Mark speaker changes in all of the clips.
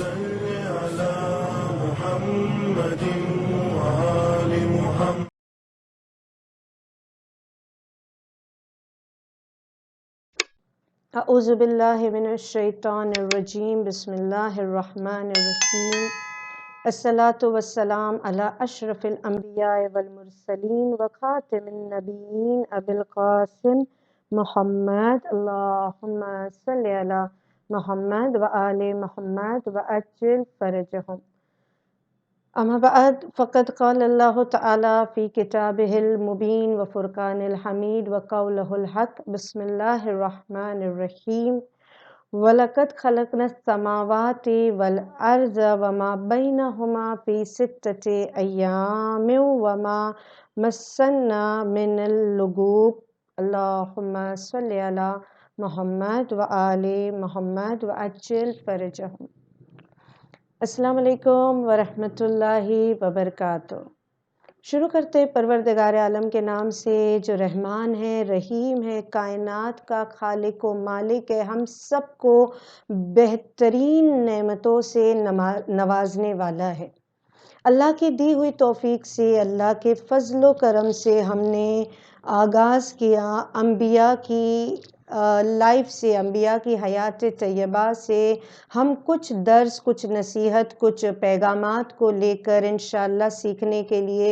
Speaker 1: صل على محمد وآل محمد.
Speaker 2: اعوذ باللہ من الشیطان الرجیم. بسم اللہ الرحمن الرحیم. الصلاۃ والسلام علی اشرف الانبیاء والمرسلین وخاتم النبیین ابی القاسم محمد. اللہم صلی علی محمد وآل محمد وعجل فرجہم. اما بعد فقد قال اللہ تعالی فی کتابہ المبین وفرقان الحمید وقولہ الحق. بسم اللہ الرحمن الرحیم. وَلَقَدْ خَلَقْنَا السَّمَاوَاتِ وَالْأَرْضَ وَمَا بَيْنَهُمَا فِي سِتَّةِ أَيَّامٍ وَمَا مَسَّنَّا مِنَ اللُّغُوبِ. اللہم صلی علی محمد وآل محمد وعجل فرجہم. السلام علیکم ورحمۃ اللہ وبرکاتہ. شروع کرتے پروردگار عالم کے نام سے جو رحمان ہے، رحیم ہے، کائنات کا خالق و مالک ہے، ہم سب کو بہترین نعمتوں سے نوازنے والا ہے. اللہ کی دی ہوئی توفیق سے، اللہ کے فضل و کرم سے ہم نے آغاز کیا انبیاء کی لائف سے، انبیاء کی حیات طیبہ سے. ہم کچھ درس، کچھ نصیحت، کچھ پیغامات کو لے کر انشاءاللہ سیکھنے کے لیے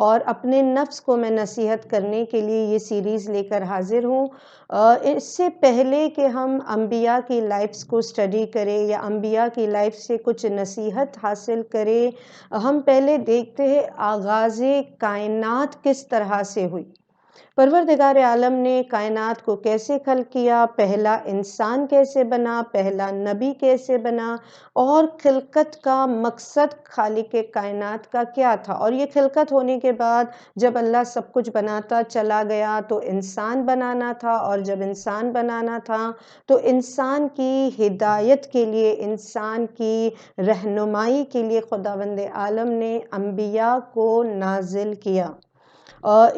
Speaker 2: اور اپنے نفس کو میں نصیحت کرنے کے لیے یہ سیریز لے کر حاضر ہوں. اس سے پہلے کہ ہم انبیاء کی لائفز کو اسٹڈی کریں یا انبیاء کی لائف سے کچھ نصیحت حاصل کریں، ہم پہلے دیکھتے ہیں آغاز کائنات کس طرح سے ہوئی. پروردگار عالم نے کائنات کو کیسے خلق کیا، پہلا انسان کیسے بنا، پہلا نبی کیسے بنا، اور خلقت کا مقصد خالق کائنات کا کیا تھا. اور یہ خلقت ہونے کے بعد جب اللہ سب کچھ بناتا چلا گیا تو انسان بنانا تھا، اور جب انسان بنانا تھا تو انسان کی ہدایت کے لیے، انسان کی رہنمائی کے لیے خداوند عالم نے انبیاء کو نازل کیا.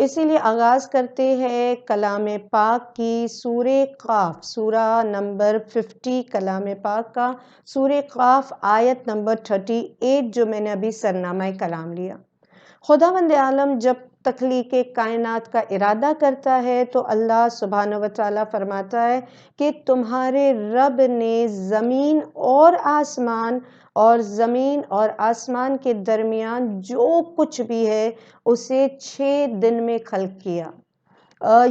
Speaker 2: اسی لیے آغاز کرتے ہیں کلام پاک کی سورہ قاف، سورہ نمبر 50 کلام پاک کا، سورہ قاف آیت نمبر 38 جو میں نے ابھی سرنامہ کلام لیا. خداوند عالم جب تخلیق کائنات کا ارادہ کرتا ہے تو اللہ سبحانہ و تعالیٰ فرماتا ہے کہ تمہارے رب نے زمین اور آسمان اور زمین اور آسمان کے درمیان جو کچھ بھی ہے اسے 6 دن میں خلق کیا.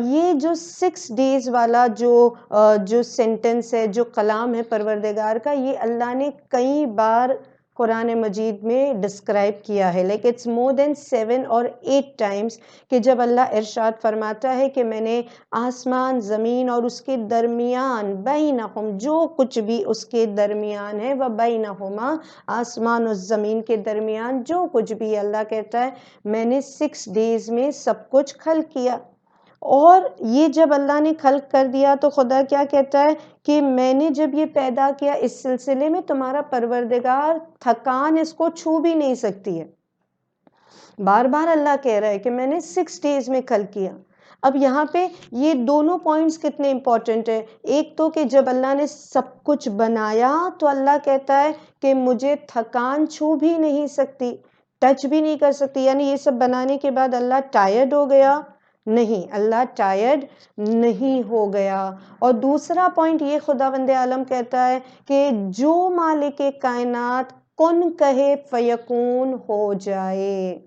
Speaker 2: یہ جو 6 days والا جو سینٹنس ہے، جو کلام ہے پروردگار کا، یہ اللہ نے کئی بار قرآن مجید میں ڈسکرائب کیا ہے. لیکن اٹس مور دین 7 اور 8 times کہ جب اللہ ارشاد فرماتا ہے کہ میں نے آسمان، زمین اور اس کے درمیان، بینہم، جو کچھ بھی اس کے درمیان ہے، و بینہما، آسمان اور زمین کے درمیان جو کچھ بھی، اللہ کہتا ہے میں نے 6 days میں سب کچھ خلق کیا. اور یہ جب اللہ نے خلق کر دیا تو خدا کیا کہتا ہے کہ میں نے جب یہ پیدا کیا اس سلسلے میں تمہارا پروردگار تھکان اس کو چھو بھی نہیں سکتی ہے. بار بار اللہ کہہ رہا ہے کہ میں نے 6 days میں خلق کیا. اب یہاں پہ یہ دونوں پوائنٹس کتنے امپورٹنٹ ہیں. ایک تو کہ جب اللہ نے سب کچھ بنایا تو اللہ کہتا ہے کہ مجھے تھکان چھو بھی نہیں سکتی، ٹچ بھی نہیں کر سکتی. یعنی یہ سب بنانے کے بعد اللہ ٹائرڈ ہو گیا؟ نہیں، اللہ ٹائرڈ نہیں ہو گیا. اور دوسرا پوائنٹ یہ خداوند عالم کہتا ہے کہ جو مالک کائنات کن کہے فیکون ہو جائے.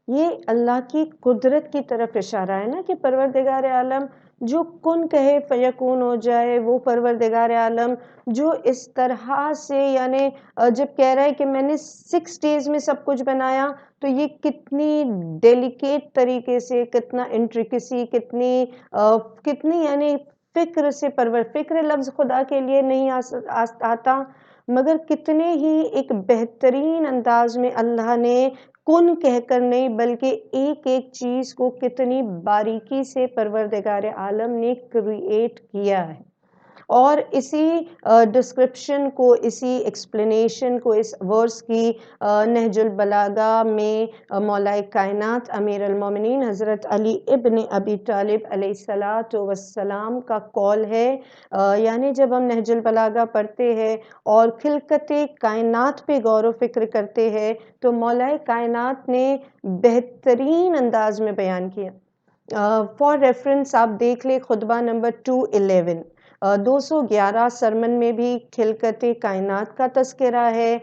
Speaker 2: یہ اللہ کی قدرت کی طرف اشارہ ہے نا کہ پروردگار عالم جو کن کہے فیکون ہو جائے. وہ پروردگار عالم جو اس طرح سے، یعنی جب کہہ رہا ہے کہ میں نے 6 days میں سب کچھ بنایا، تو یہ کتنی ڈیلیکیٹ طریقے سے، کتنا انٹریکسی، کتنی یعنی فکر سے فکر لفظ خدا کے لیے نہیں آتا، مگر کتنے ہی ایک بہترین انداز میں اللہ نے کن کہہ کر نہیں بلکہ ایک ایک چیز کو کتنی باریکی سے پروردگار عالم نے کریٹ کیا ہے. اور اسی ڈسکرپشن کو، اسی ایکسپلینیشن کو اس ورس کی نہج البلاغہ میں مولا کائنات امیر المومنین حضرت علی ابن ابی طالب علیہ الصلاۃ والسلام کا قول ہے. یعنی جب ہم نہج البلاغہ پڑھتے ہیں اور خلقت کائنات پہ غور و فکر کرتے ہیں تو مولا کائنات نے بہترین انداز میں بیان کیا. فار ریفرنس آپ دیکھ لیں خطبہ نمبر 211 211 سرمن میں بھی خلقت کائنات کا تذکرہ ہے.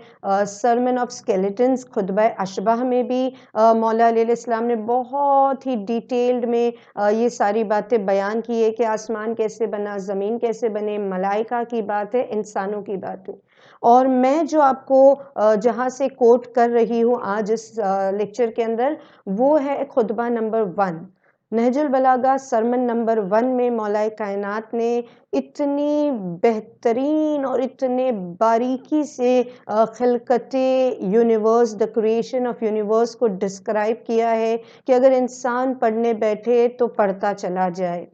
Speaker 2: سرمن آف سکیلیٹنز خطبہ اشباہ میں بھی مولا علیہ السلام نے بہت ہی ڈیٹیلڈ میں یہ ساری باتیں بیان کی ہے کہ آسمان کیسے بنا، زمین کیسے بنے، ملائکہ کی بات ہے، انسانوں کی بات ہے. اور میں جو آپ کو جہاں سے کوٹ کر رہی ہوں آج اس لیکچر کے اندر، وہ ہے خطبہ نمبر 1 نہج البلاغہ سرمن نمبر 1 میں مولا کائنات نے اتنی بہترین اور اتنے باریکی سے خلقت universe, the creation of universe کو ڈسکرائب کیا ہے کہ اگر انسان پڑھنے بیٹھے تو پڑھتا چلا جائے.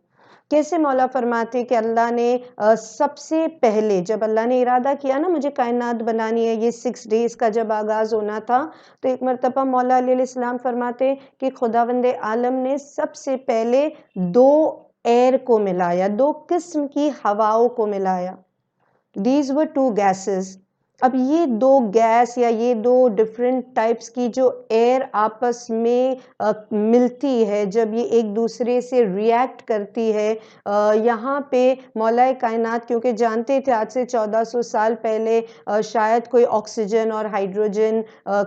Speaker 2: کیسے مولا فرماتے کہ اللہ نے سب سے پہلے جب اللہ نے ارادہ کیا نا مجھے کائنات بنانی ہے، یہ 6 days کا جب آغاز ہونا تھا، تو ایک مرتبہ مولا علیہ السلام فرماتے کہ خداوند عالم نے سب سے پہلے 2 ایئر کو ملایا، 2 قسم کی ہواؤں کو ملایا. These were 2 gases. اب یہ 2 گیس یا یہ 2 ڈفرینٹ ٹائپس کی جو ایئر آپس میں ملتی ہے، جب یہ ایک دوسرے سے ریئیکٹ کرتی ہے، یہاں پہ مولا کائنات کیونکہ جانتے تھے آج سے 1400 سال پہلے شاید کوئی آکسیجن اور ہائیڈروجن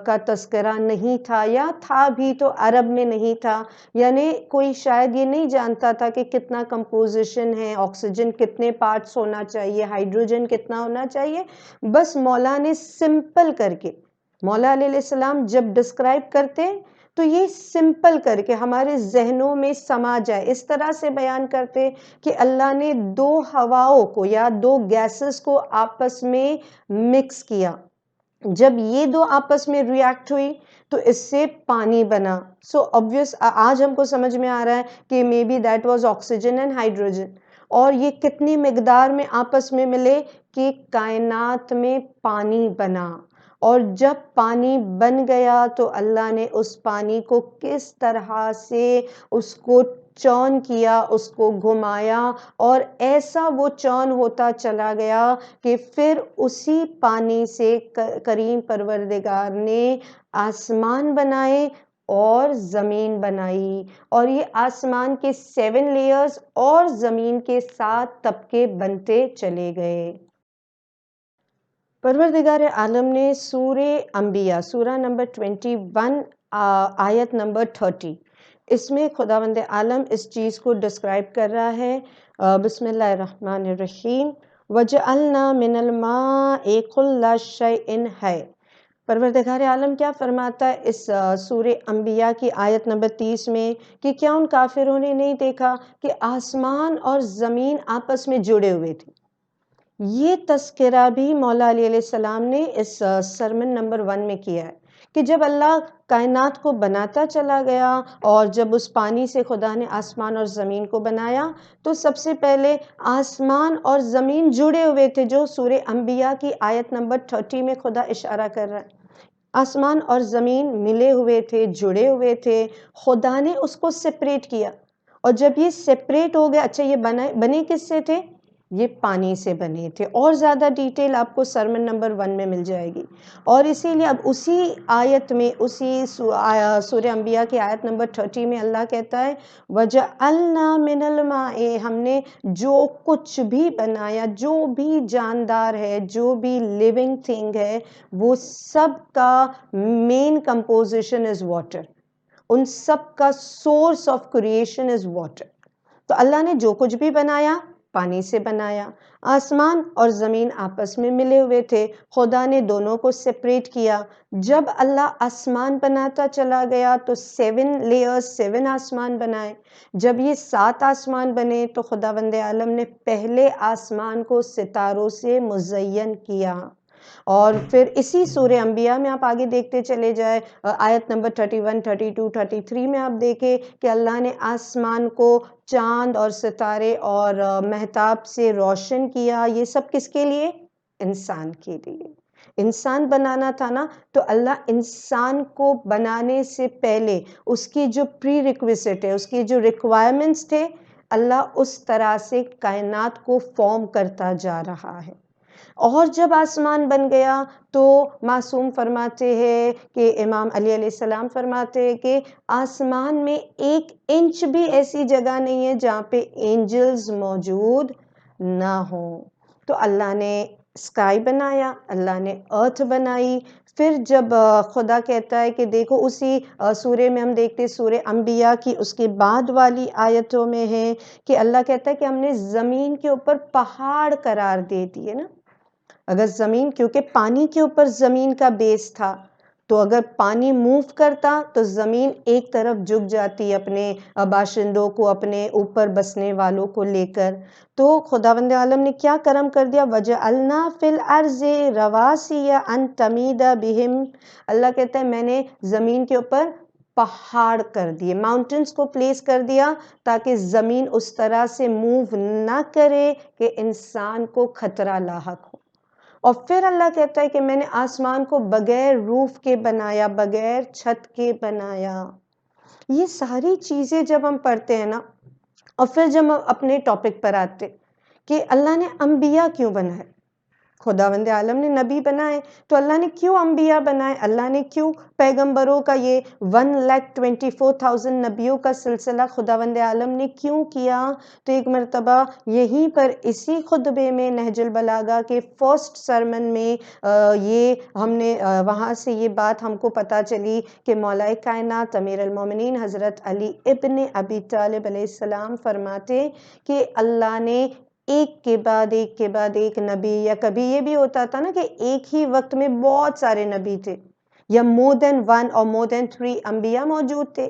Speaker 2: کا تذکرہ نہیں تھا، یا تھا بھی تو عرب میں نہیں تھا. یعنی کوئی شاید یہ نہیں جانتا تھا کہ کتنا کمپوزیشن ہے، آکسیجن کتنے پارٹس ہونا چاہیے، ہائیڈروجن کتنا ہونا چاہیے. بس مولا نے سمپل کر کے، مولا علیہ السلام جب ڈسکرائب کرتے تو یہ سمپل کر کے ہمارے ذہنوں میں سما جائے اس طرح سے بیان کرتے کہ اللہ نے 2 ہواؤں کو یا 2 گیسز کو آپس میں مکس کیا. جب یہ 2 آپس میں ریئیکٹ ہوئی تو اس سے پانی بنا. سو obvious آج ہم کو سمجھ میں آ رہا ہے کہ may be that was oxygen and hydrogen. اور یہ کتنی مقدار میں آپس میں ملے کہ کائنات میں پانی بنا. اور جب پانی بن گیا تو اللہ نے اس پانی کو کس طرح سے اس کو چون کیا، اس کو گھمایا، اور ایسا وہ چون ہوتا چلا گیا کہ پھر اسی پانی سے کریم پروردگار نے آسمان بنائے اور زمین بنائی. اور یہ آسمان کے 7 لیئرز اور زمین کے 7 طبقے بنتے چلے گئے. پروردگار عالم نے سورہ انبیاء سورہ نمبر 21 آیت نمبر 30 اس میں خداوند عالم اس چیز کو ڈسکرائب کر رہا ہے. بسم اللہ الرحمن الرحیم. وَجَعَلْنَا مِنَ الْمَاءِ كُلَّ شَيْءٍ ہے. پروردگار عالم کیا فرماتا ہے اس سورہ انبیاء کی آیت نمبر 30 میں کہ کیا ان کافروں نے نہیں دیکھا کہ آسمان اور زمین آپس میں جڑے ہوئے تھے. یہ تذکرہ بھی مولا علیہ السلام نے اس سرمن نمبر 1 میں کیا ہے کہ جب اللہ کائنات کو بناتا چلا گیا اور جب اس پانی سے خدا نے آسمان اور زمین کو بنایا تو سب سے پہلے آسمان اور زمین جڑے ہوئے تھے، جو سورہ انبیاء کی آیت نمبر 30 میں خدا اشارہ کر رہا ہے. آسمان اور زمین ملے ہوئے تھے، جڑے ہوئے تھے. خدا نے اس کو سپریٹ کیا، اور جب یہ سپریٹ ہو گیا، اچھا یہ بنے کس سے تھے؟ یہ پانی سے بنے تھے. اور زیادہ ڈیٹیل آپ کو سرمن نمبر 1 میں مل جائے گی. اور اسی لیے اب اسی آیت میں، اسی سورہ انبیاء کی آیت نمبر 30 میں اللہ کہتا ہے وَجَعَلْنَا مِنَ الْمَاءِ، ہم نے جو کچھ بھی بنایا، جو بھی جاندار ہے، جو بھی لیونگ تھنگ ہے، وہ سب کا مین کمپوزیشن از واٹر. ان سب کا source of creation is water. تو اللہ نے جو کچھ بھی بنایا پانی سے بنایا. آسمان اور زمین آپس میں ملے ہوئے تھے، خدا نے دونوں کو سپریٹ کیا. جب اللہ آسمان بناتا چلا گیا تو 7 لیئرز، 7 آسمان بنائے. جب یہ 7 آسمان بنے تو خداوند عالم نے پہلے آسمان کو ستاروں سے مزین کیا. اور پھر اسی سورہ انبیاء میں آپ آگے دیکھتے چلے جائے، آیت نمبر 31 32 33 میں آپ دیکھیں کہ اللہ نے آسمان کو چاند اور ستارے اور مہتاب سے روشن کیا. یہ سب کس کے لیے؟ انسان کے لیے. انسان بنانا تھا نا، تو اللہ انسان کو بنانے سے پہلے اس کی جو پری ریکویزٹ ہے، اس کی جو ریکوائرمنٹس تھے، اللہ اس طرح سے کائنات کو فارم کرتا جا رہا ہے. اور جب آسمان بن گیا تو معصوم فرماتے ہیں کہ امام علی علیہ السلام فرماتے ہیں کہ آسمان میں 1 انچ بھی ایسی جگہ نہیں ہے جہاں پہ اینجلز موجود نہ ہوں. تو اللہ نے اسکائی بنایا، اللہ نے ارتھ بنائی. پھر جب خدا کہتا ہے کہ دیکھو اسی سورے میں ہم دیکھتے سورہ انبیاء کی اس کے بعد والی آیتوں میں ہے کہ اللہ کہتا ہے کہ ہم نے زمین کے اوپر پہاڑ قرار دے دیے نا. اگر زمین، کیونکہ پانی کے اوپر زمین کا بیس تھا، تو اگر پانی موو کرتا تو زمین ایک طرف جھک جاتی اپنے باشندوں کو، اپنے اوپر بسنے والوں کو لے کر. تو خداوند عالم نے کیا کرم کر دیا؟ وَجَعَلْنَا فِي الْأَرْضِ رَوَاسِيَ أَن تَمِيدَ بِهِمْ. اللہ کہتا ہے میں نے زمین کے اوپر پہاڑ کر دیے، ماؤنٹنز کو پلیس کر دیا تاکہ زمین اس طرح سے موو نہ کرے کہ انسان کو خطرہ لاحق ہو. اور پھر اللہ کہتا ہے کہ میں نے آسمان کو بغیر روف کے بنایا، بغیر چھت کے بنایا. یہ ساری چیزیں جب ہم پڑھتے ہیں نا، اور پھر جب ہم اپنے ٹاپک پر آتے کہ اللہ نے انبیاء کیوں بنائے، خداوند عالم نے نبی بنائے، تو اللہ نے کیوں انبیاء بنائے، اللہ نے کیوں پیغمبروں کا یہ 1,24,000 نبیوں کا سلسلہ خداوند عالم نے کیوں کیا؟ تو ایک مرتبہ یہیں پر اسی خطبے میں نہج البلاغہ کے فرسٹ سرمن میں یہ ہم نے وہاں سے یہ بات ہم کو پتہ چلی کہ مولا کائنات امیر المومنین حضرت علی ابن ابی طالب علیہ السلام فرماتے کہ اللہ نے ایک کے بعد ایک کے بعد ایک نبی، یا کبھی یہ بھی ہوتا تھا نا کہ ایک ہی وقت میں بہت سارے نبی تھے، یا more than 1 اور more than 3 انبیاء موجود تھے.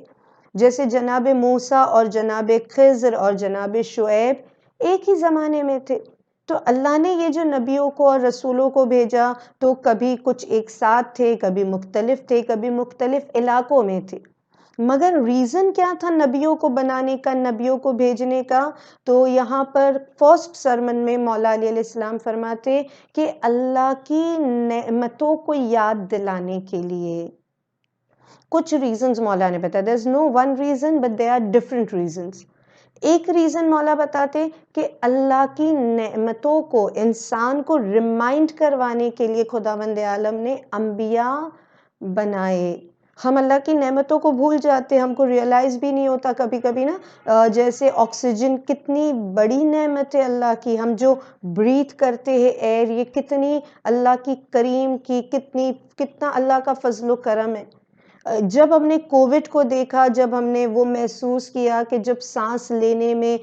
Speaker 2: جیسے جناب موسیٰ اور جناب خضر اور جناب شعیب ایک ہی زمانے میں تھے. تو اللہ نے یہ جو نبیوں کو اور رسولوں کو بھیجا تو کبھی کچھ ایک ساتھ تھے، کبھی مختلف تھے، کبھی مختلف علاقوں میں تھے. مگر ریزن کیا تھا نبیوں کو بنانے کا، نبیوں کو بھیجنے کا؟ تو یہاں پر فرسٹ سرمن میں مولا علیہ السلام فرماتے کہ اللہ کی نعمتوں کو یاد دلانے کے لیے. کچھ ریزنز مولا نے بتایا. there is no one reason but there are different reasons. ایک ریزن مولا بتاتے کہ اللہ کی نعمتوں کو انسان کو ریمائنڈ کروانے کے لیے خداوند عالم نے انبیاء بنائے. ہم اللہ کی نعمتوں کو بھول جاتے، ہم کو ریئلائز بھی نہیں ہوتا کبھی کبھی نا. جیسے آکسیجن کتنی بڑی نعمت ہے اللہ کی، ہم جو بریتھ کرتے ہیں ایئر، یہ کتنی اللہ کی کریم کی کتنا اللہ کا فضل و کرم ہے. جب ہم نے کووڈ کو دیکھا، جب ہم نے وہ محسوس کیا کہ جب سانس لینے میں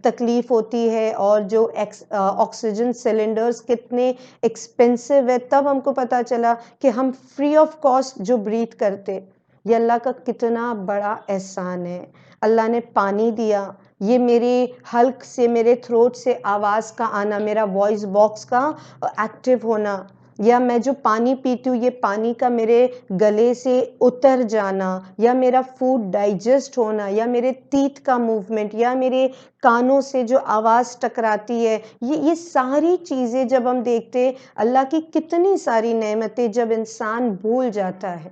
Speaker 2: تکلیف ہوتی ہے اور جو آکسیجن سلنڈرز کتنے ایکسپینسو ہے، تب ہم کو پتہ چلا کہ ہم فری آف کاسٹ جو بریتھ کرتے، یہ اللہ کا کتنا بڑا احسان ہے. اللہ نے پانی دیا، یہ میرے حلق سے، میرے تھروٹ سے آواز کا آنا، میرا وائس باکس کا ایکٹیو ہونا، یا میں جو پانی پیتی ہوں یہ پانی کا میرے گلے سے اتر جانا، یا میرا فوڈ ڈائجسٹ ہونا، یا میرے تیت کا موومنٹ، یا میرے کانوں سے جو آواز ٹکراتی ہے، یہ ساری چیزیں جب ہم دیکھتے اللہ کی کتنی ساری نعمتیں جب انسان بھول جاتا ہے.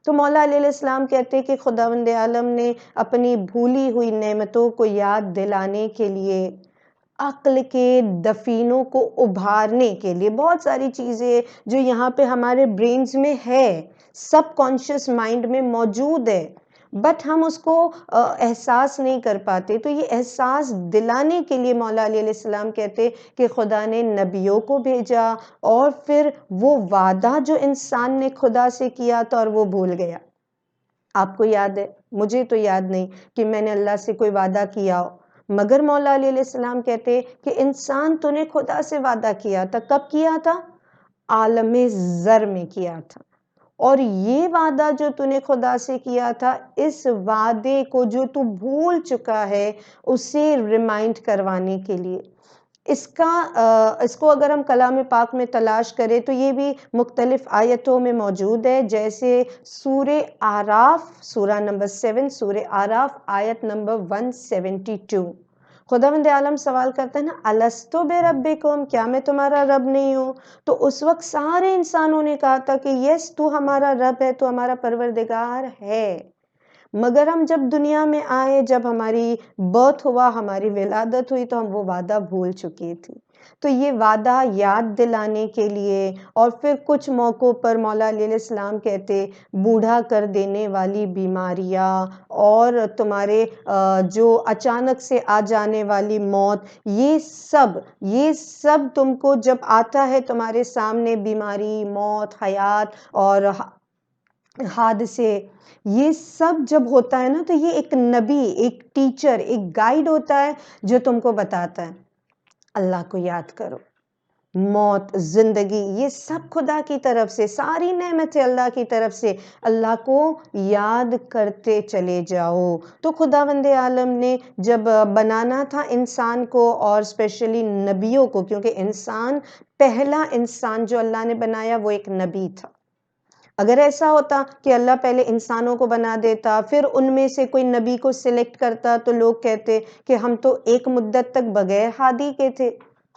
Speaker 2: تو مولا علیہ السلام کہتے کہ خداوند عالم نے اپنی بھولی ہوئی نعمتوں کو یاد دلانے کے لیے، عقل کے دفینوں کو ابھارنے کے لیے، بہت ساری چیزیں جو یہاں پہ ہمارے برینز میں ہے، سب کانشیس مائنڈ میں موجود ہے، بٹ ہم اس کو احساس نہیں کر پاتے. تو یہ احساس دلانے کے لیے مولا علیہ السلام کہتے کہ خدا نے نبیوں کو بھیجا، اور پھر وہ وعدہ جو انسان نے خدا سے کیا تھا اور وہ بھول گیا. آپ کو یاد ہے، مجھے تو یاد نہیں کہ میں نے اللہ سے کوئی وعدہ کیا ہو، مگر مولا علیہ السلام کہتے کہ انسان تو نے خدا سے وعدہ کیا تھا. کب کیا تھا؟ عالم ذر میں کیا تھا. اور یہ وعدہ جو تو نے خدا سے کیا تھا، اس وعدے کو جو تو بھول چکا ہے، اسے ریمائنڈ کروانے کے لیے، اس کو اگر ہم کلام پاک میں تلاش کریں تو یہ بھی مختلف آیتوں میں موجود ہے، جیسے سورہ آراف، سورہ نمبر 7، سورہ آراف آیت نمبر 172۔ خداوند عالم سوال کرتا ہے نا، الستو بربکم، کیا میں تمہارا رب نہیں ہوں؟ تو اس وقت سارے انسانوں نے کہا تھا کہ یس تو ہمارا رب ہے، تو ہمارا پروردگار ہے۔ مگر ہم جب دنیا میں آئے، جب ہماری برتھ ہوا، ہماری ولادت ہوئی، تو ہم وہ وعدہ بھول چکے تھے۔ تو یہ وعدہ یاد دلانے کے لیے، اور پھر کچھ موقعوں پر مولا علیہ السلام کہتے بوڑھا کر دینے والی بیماریاں اور تمہارے جو اچانک سے آ جانے والی موت، یہ سب تم کو جب آتا ہے تمہارے سامنے، بیماری، موت، حیات اور حادثے، یہ سب جب ہوتا ہے نا، تو یہ ایک نبی، ایک ٹیچر، ایک گائیڈ ہوتا ہے جو تم کو بتاتا ہے اللہ کو یاد کرو۔ موت، زندگی، یہ سب خدا کی طرف سے، ساری نعمتیں اللہ کی طرف سے، اللہ کو یاد کرتے چلے جاؤ۔ تو خداوند عالم نے جب بنانا تھا انسان کو، اور اسپیشلی نبیوں کو، کیونکہ پہلا انسان جو اللہ نے بنایا وہ ایک نبی تھا۔ اگر ایسا ہوتا کہ اللہ پہلے انسانوں کو بنا دیتا، پھر ان میں سے کوئی نبی کو سلیکٹ کرتا، تو لوگ کہتے کہ ہم تو ایک مدت تک بغیر ہادی کے تھے۔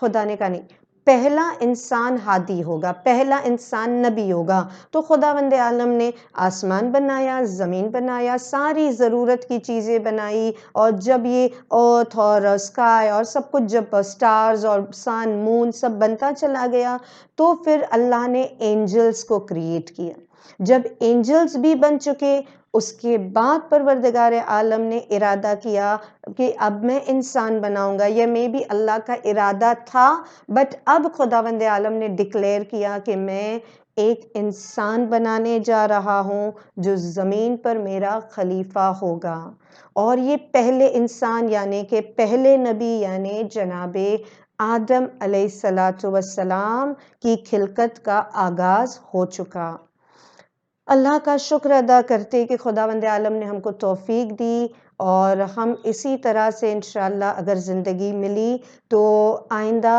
Speaker 2: خدا نے کہا نہیں، پہلا انسان ہادی ہوگا، پہلا انسان نبی ہوگا۔ تو خداوند عالم نے آسمان بنایا، زمین بنایا، ساری ضرورت کی چیزیں بنائی، اور جب یہ ارتھ اور اسکائی اور سب کچھ، جب سٹارز اور سن، مون سب بنتا چلا گیا، تو پھر اللہ نے اینجلز کو کریٹ کیا۔ جب اینجلز بھی بن چکے، اس کے بعد پروردگار عالم نے ارادہ کیا کہ اب میں انسان بناؤں گا۔ یہ میں بھی اللہ کا ارادہ تھا، بٹ اب خداوند عالم نے ڈکلیئر کیا کہ میں ایک انسان بنانے جا رہا ہوں جو زمین پر میرا خلیفہ ہوگا۔ اور یہ پہلے انسان یعنی کہ پہلے نبی یعنی جناب آدم علیہ السلام کی خلقت کا آغاز ہو چکا۔ اللہ کا شکر ادا کرتے کہ خداوند عالم نے ہم کو توفیق دی، اور ہم اسی طرح سے انشاءاللہ اگر زندگی ملی تو آئندہ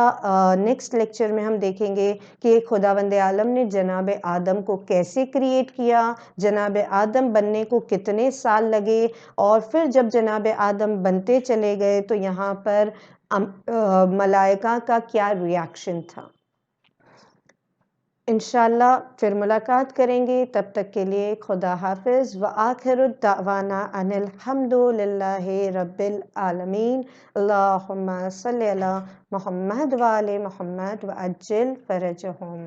Speaker 2: نیکسٹ لیکچر میں ہم دیکھیں گے کہ خداوند عالم نے جناب آدم کو کیسے کریٹ کیا، جناب آدم بننے کو کتنے سال لگے، اور پھر جب جناب آدم بنتے چلے گئے تو یہاں پر ملائکہ کا کیا ریاکشن تھا۔ انشاءاللہ پھر ملاقات کریں گے، تب تک کے لیے خدا حافظ، وآخر الدعوانا ان الحمد للہ رب العالمین۔ اللہم صلی علی محمد وآل محمد وعجل فرجہم۔